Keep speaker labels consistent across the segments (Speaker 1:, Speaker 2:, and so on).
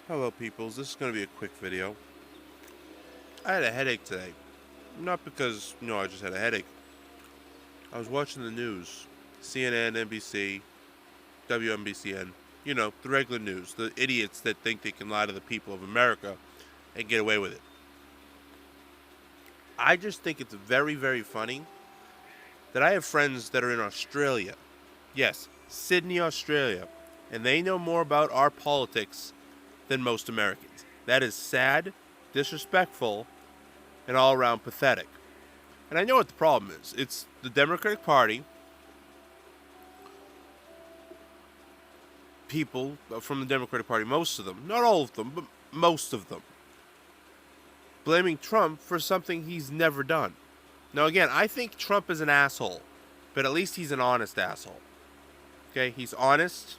Speaker 1: Hello, peoples. This is going to be a quick video. I had a headache today. Not because, I just had a headache. I was watching the news. CNN, NBC, WNBCN. The regular news. The idiots that think they can lie to the people of America and get away with it. I just think it's very, very funny that I have friends that are in Australia. Yes, Sydney, Australia. And they know more about our politics than most Americans. That is sad, disrespectful, and all around pathetic. And I know what the problem is. It's the Democratic Party, people from the Democratic Party, most of them, not all of them, but most of them, blaming Trump for something he's never done. Now, again, I think Trump is an asshole, but at least he's an honest asshole. Okay? He's honest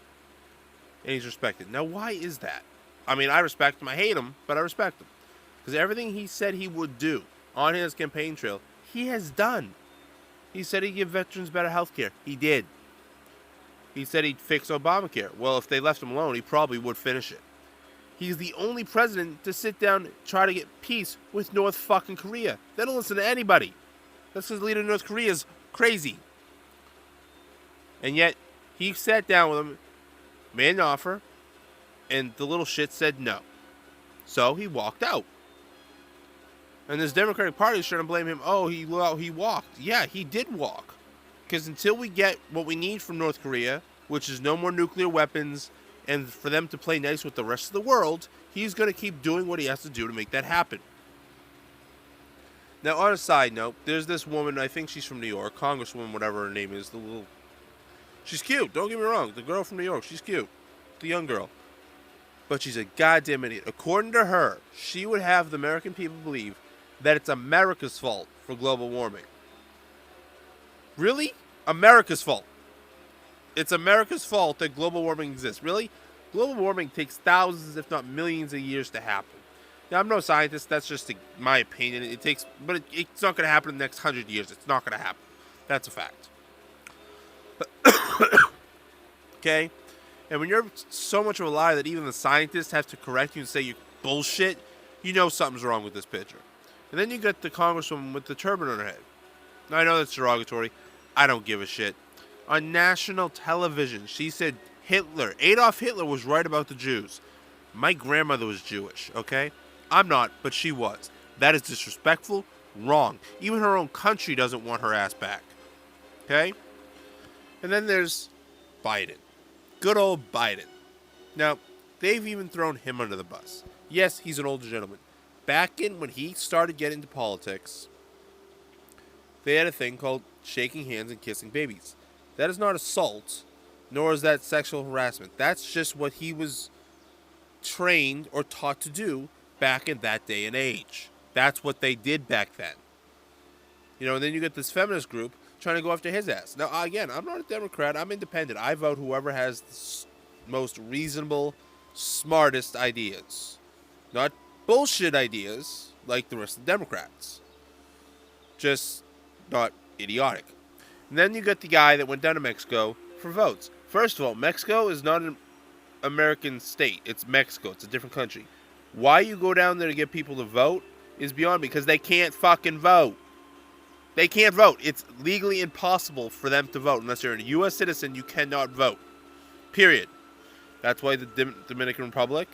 Speaker 1: and he's respected. Now, why is that? I mean, I respect him. I hate him, but I respect him. Because everything he said he would do on his campaign trail, he has done. He said he'd give veterans better health care. He did. He said he'd fix Obamacare. Well, if they left him alone, he probably would finish it. He's the only president to sit down and try to get peace with North fucking Korea. They don't listen to anybody. That's because the leader of North Korea is crazy. And yet, he sat down with him, made an offer, and the little shit said no. So he walked out. And this Democratic Party is trying to blame him. Oh, he walked. Yeah, he did walk. Because until we get what we need from North Korea, which is no more nuclear weapons, and for them to play nice with the rest of the world, he's going to keep doing what he has to do to make that happen. Now, on a side note, there's this woman, I think she's from New York, Congresswoman, whatever her name is, she's cute, don't get me wrong, the girl from New York, she's cute, the young girl. But she's a goddamn idiot. According to her, she would have the American people believe that it's America's fault for global warming. Really? America's fault. It's America's fault that global warming exists. Really? Global warming takes thousands, if not millions of years to happen. Now, I'm no scientist. That's just my opinion. It's not going to happen in the next 100 years. It's not going to happen. That's a fact. Okay? And when you're so much of a liar that even the scientists have to correct you and say you're bullshit, you know something's wrong with this picture. And then you get the congresswoman with the turban on her head. Now, I know that's derogatory. I don't give a shit. On national television, she said Adolf Hitler was right about the Jews. My grandmother was Jewish, okay? I'm not, but she was. That is disrespectful, wrong. Even her own country doesn't want her ass back. Okay? And then there's Biden. Good old Biden. Now, they've even thrown him under the bus. Yes, he's an older gentleman. Back in when he started getting into politics, they had a thing called shaking hands and kissing babies. That is not assault, nor is that sexual harassment. That's just what he was trained or taught to do back in that day and age. That's what they did back then. And then you get this feminist group trying to go after his ass. Now, again, I'm not a Democrat. I'm independent. I vote whoever has the most reasonable, smartest ideas. Not bullshit ideas like the rest of the Democrats. Just not idiotic. And then you get the guy that went down to Mexico for votes. First of all, Mexico is not an American state. It's Mexico. It's a different country. Why you go down there to get people to vote is beyond me, because they can't fucking vote. They can't vote. It's legally impossible for them to vote. Unless you're a U.S. citizen, you cannot vote. Period. That's why the Dominican Republic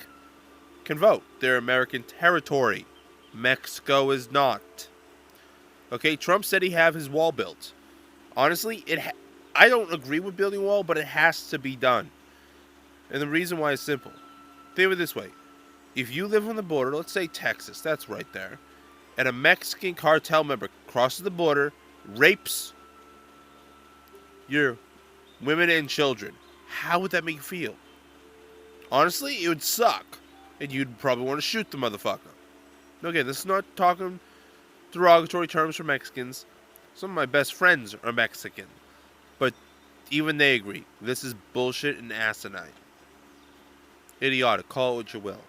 Speaker 1: can vote. They're American territory. Mexico is not. Okay, Trump said he'd have his wall built. Honestly, I don't agree with building a wall, but it has to be done. And the reason why is simple. Think of it this way. If you live on the border, let's say Texas, that's right there, and a Mexican cartel member crosses the border, rapes your women and children, how would that make you feel? Honestly, it would suck. And you'd probably want to shoot the motherfucker. Now, again, this is not talking derogatory terms for Mexicans. Some of my best friends are Mexican. But even they agree. This is bullshit and asinine. Idiotic. Call it what you will.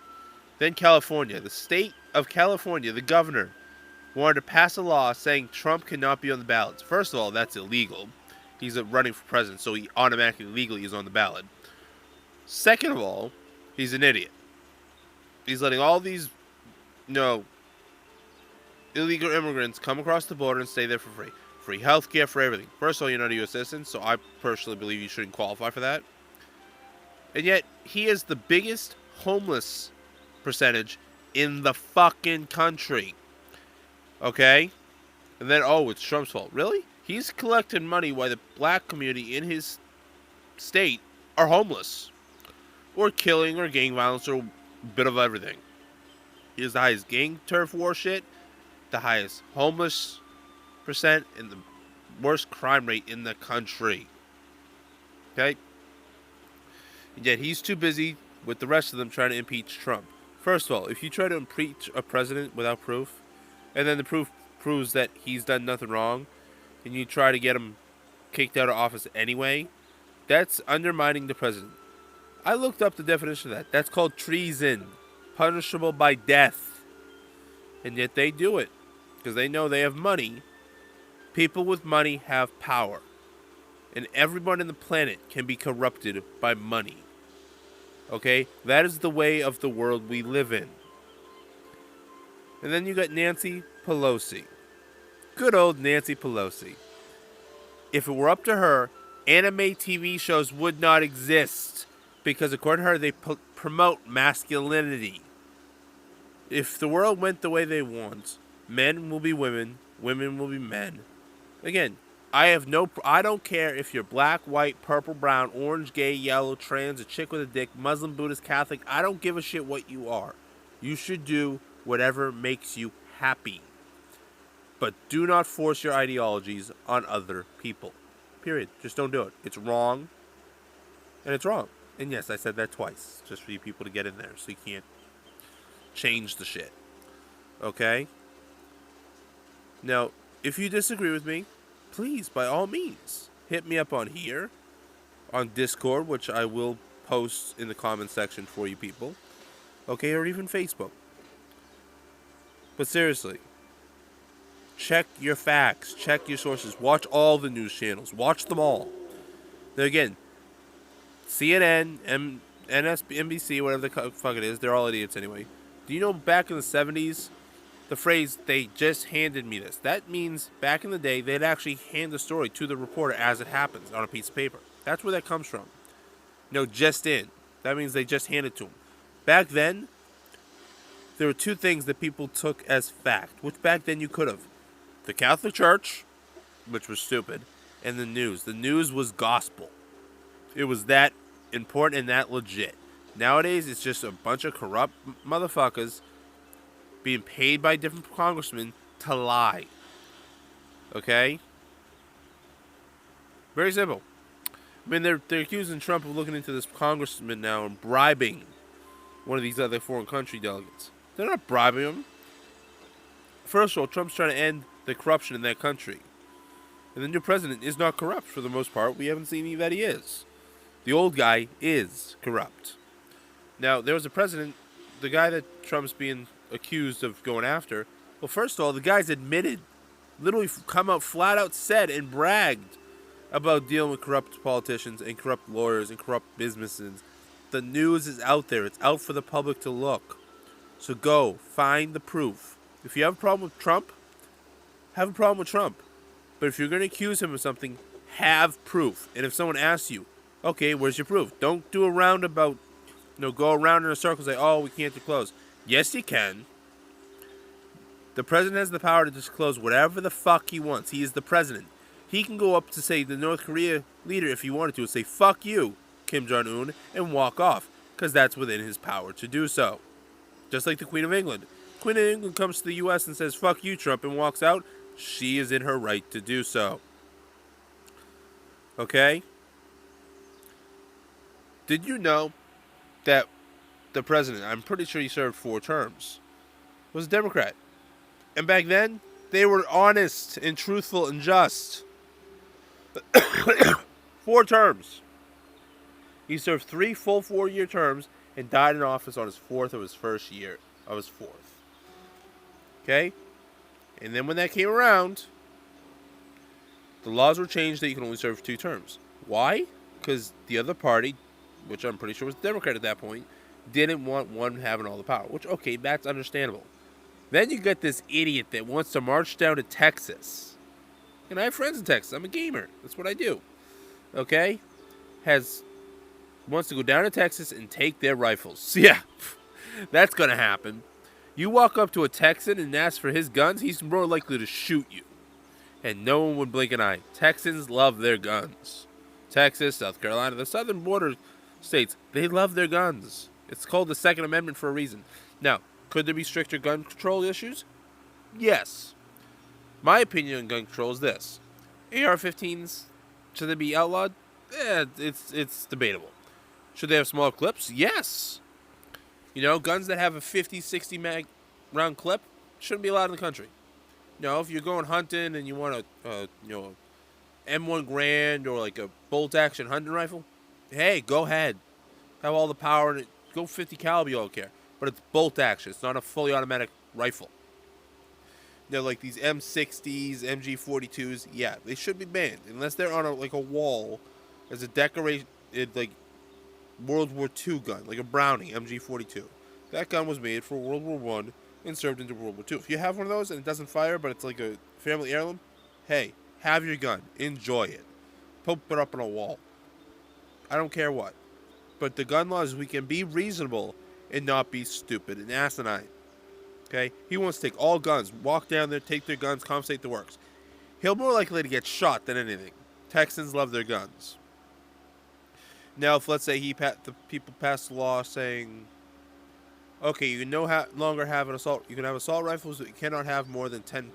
Speaker 1: Then California. The state of California, the governor, wanted to pass a law saying Trump cannot be on the ballots. First of all, that's illegal. He's running for president, so he automatically, legally is on the ballot. Second of all, he's an idiot. He's letting all these, you know, illegal immigrants come across the border and stay there for free. Free health care for everything. First of all, you're not a U.S. citizen, so I personally believe you shouldn't qualify for that. And yet, he is the biggest homeless percentage in the fucking country. Okay? And then, oh, it's Trump's fault. Really? He's collecting money while the black community in his state are homeless. Or killing or gang violence or a bit of everything. He has the highest gang turf war shit, the highest homeless percent, and the worst crime rate in the country. Okay? And yet he's too busy with the rest of them trying to impeach Trump. First of all, if you try to impeach a president without proof, and then the proof proves that he's done nothing wrong, and you try to get him kicked out of office anyway, that's undermining the president. I looked up the definition of that. That's called treason, punishable by death. And yet they do it because they know they have money. People with money have power. And everyone on the planet can be corrupted by money. Okay? That is the way of the world we live in. And then you got Nancy Pelosi. Good old Nancy Pelosi. If it were up to her, anime TV shows would not exist. Because according to her, they promote masculinity. If the world went the way they want, men will be women, women will be men. Again, I don't care if you're black, white, purple, brown, orange, gay, yellow, trans, a chick with a dick, Muslim, Buddhist, Catholic. I don't give a shit what you are. You should do whatever makes you happy. But do not force your ideologies on other people. Period. Just don't do it. It's wrong. And it's wrong. And yes, I said that twice, just for you people to get in there, so you can't change the shit. Okay? Now, if you disagree with me, please, by all means, hit me up on here, on Discord, which I will post in the comment section for you people. Okay, or even Facebook. But seriously, check your facts, check your sources, watch all the news channels, watch them all. Now again, CNN, NBC, whatever the fuck it is, they're all idiots anyway. Do you know back in the 70s, the phrase, they just handed me this? That means back in the day, they'd actually hand the story to the reporter as it happens on a piece of paper. That's where that comes from. No, just in. That means they just handed it to them. Back then, there were two things that people took as fact, which back then you could have. The Catholic Church, which was stupid, and the news. The news was gospel. It was that important and that legit. Nowadays, it's just a bunch of corrupt motherfuckers being paid by different congressmen to lie. Okay? Very simple. I mean, they're accusing Trump of looking into this congressman now and bribing one of these other foreign country delegates. They're not bribing him. First of all, Trump's trying to end the corruption in that country. And the new president is not corrupt for the most part. We haven't seen any that he is. The old guy is corrupt. Now, there was a president, the guy that Trump's being accused of going after. Well, first of all, the guy's admitted, literally come out flat out said and bragged about dealing with corrupt politicians and corrupt lawyers and corrupt businesses. The news is out there. It's out for the public to look. So go, find the proof. If you have a problem with Trump, have a problem with Trump. But if you're going to accuse him of something, have proof. And if someone asks you, okay, where's your proof? Don't do a roundabout, go around in a circle and say, oh, we can't disclose. Yes, you can. The president has the power to disclose whatever the fuck he wants. He is the president. He can go up to, say, the North Korea leader if he wanted to and say, fuck you, Kim Jong-un, and walk off. Because that's within his power to do so. Just like the Queen of England. Queen of England comes to the U.S. and says, fuck you, Trump, and walks out. She is in her right to do so. Okay? Did you know that the president, I'm pretty sure he served 4 terms, was a Democrat? And back then, they were honest and truthful and just. 4 terms. He served 3 full 4-year terms and died in office on his 4th of his first year of his 4th. Okay? And then when that came around, the laws were changed that you can only serve 2 terms. Why? Because the other party, which I'm pretty sure was the Democrat at that point, didn't want one having all the power, which, okay, that's understandable. Then you get this idiot that wants to march down to Texas. And I have friends in Texas. I'm a gamer. That's what I do. Okay? Wants to go down to Texas and take their rifles. Yeah, that's going to happen. You walk up to a Texan and ask for his guns, he's more likely to shoot you. And no one would blink an eye. Texans love their guns. Texas, South Carolina, the southern border states, they love their guns. It's called the Second Amendment for a reason. Now, could there be stricter gun control issues? Yes. My opinion on gun control is this. AR-15s, should they be outlawed? It's debatable. Should they have smaller clips? Yes. Guns that have a 50, 60 mag round clip shouldn't be allowed in the country. If you're going hunting and you want a M1 Grand or like a bolt action hunting rifle, hey, go ahead. Have all the power in it. Go 50 caliber, you don't care. But it's bolt action. It's not a fully automatic rifle. Like these M60s, MG42s, yeah, they should be banned unless they're on a wall as a decoration, like World War II gun, like a Browning MG42. That gun was made for World War I and served into World War II. If you have one of those and it doesn't fire, but it's like a family heirloom, hey, have your gun. Enjoy it. Put it up on a wall. I don't care what. But the gun laws, we can be reasonable and not be stupid and asinine. Okay? He wants to take all guns, walk down there, take their guns, confiscate the works. He'll more likely to get shot than anything. Texans love their guns. Now, if let's say the people pass the law saying, okay, you can no longer have an assault. You can have assault rifles, but you cannot have more than 10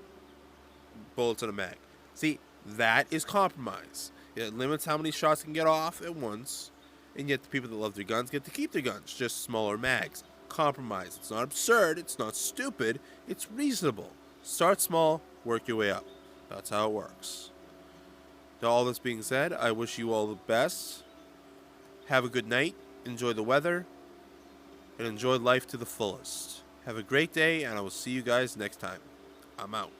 Speaker 1: bullets in a mag. See, that is compromise. It limits how many shots can get off at once, and yet the people that love their guns get to keep their guns, just smaller mags. Compromise. It's not absurd. It's not stupid. It's reasonable. Start small, work your way up. That's how it works. Now, all this being said, I wish you all the best. Have a good night. Enjoy the weather. And enjoy life to the fullest. Have a great day, and I will see you guys next time. I'm out.